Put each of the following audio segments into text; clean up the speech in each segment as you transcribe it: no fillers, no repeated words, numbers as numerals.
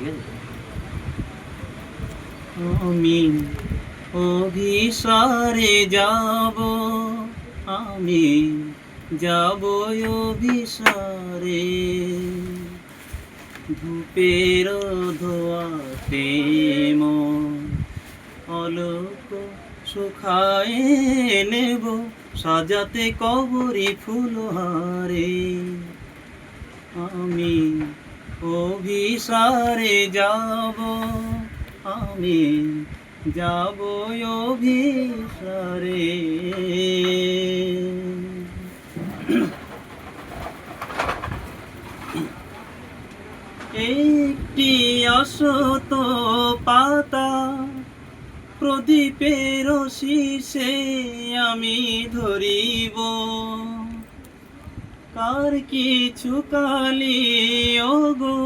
ঠিক আছে? আমি অভিসারে যাব, আমি যাব অভিসারে, ধূপের ধোয়াতে মন অলোক শুকায় নেব, সাজাতে কবরি ফুলহারে। আমি অভিসারে যাব, আমি যাব অভিসারে। একটি অশত পাতা প্রদীপের শীষে আমি ধরিব, কার কিছু কালি ওগো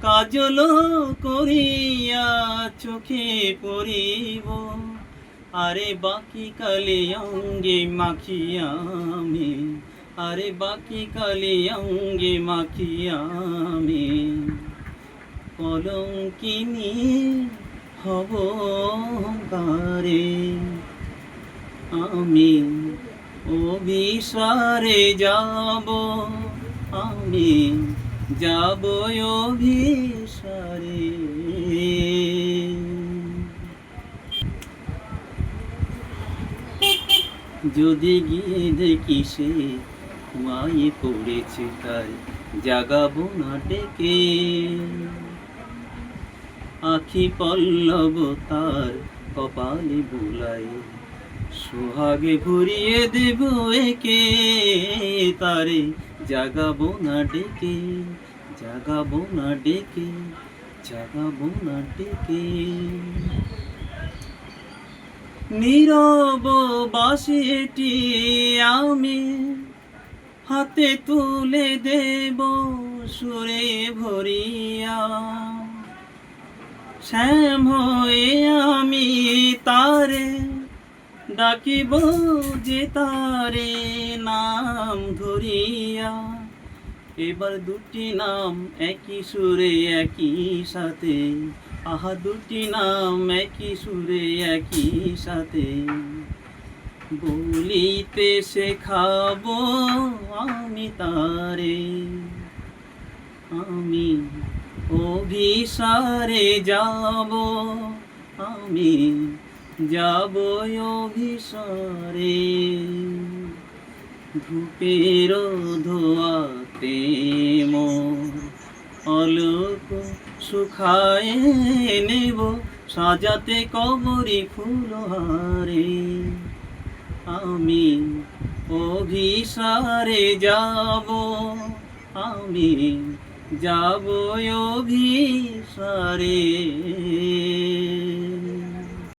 কাজল করিয়া চোখে পড়িব, আরে বাকি কালি অঙ্গে মাখিয়া আমি, আরে বাকি কালি অঙ্গে মাখিয়া আমি কলঙ্কিনী হব কারে। আমি অভিসারে যাব, আমি যাব অভিসারে। যদি গিয়ে দেখি সে ঘুমায়ে পড়েছে, তার জাগাবো না ডেকে, আখি পল্লব তার কপালে বুলাই, সোহাগে ভরিয়ে দেব একে, তারে জাগাবো না ডেকে, জাগাবো না ডেকে, জাগাবো না ডেকে। নীরব বাঁশিটি আমি হাতে তুলে দেব সুরে ভরিয়া, শ্যাম হয়ে আমি তারে ডাকিব যে তারে নাম ধরিয়া। এবার দুটি নাম একই সুরে একই সাথে, আহা দুটি নাম একই সুরে একই সাথে বলিতে শেখাবো আমি তারে। আমি অভিসারে যাব, আমি যাব অভিসারে, ধূপের ধোয়াতে মন অলোক শুকায় নেব, সাজাতে কবরি ফুলহারে। আমি অভিসারে যাব, আমি যাব অভিসারে।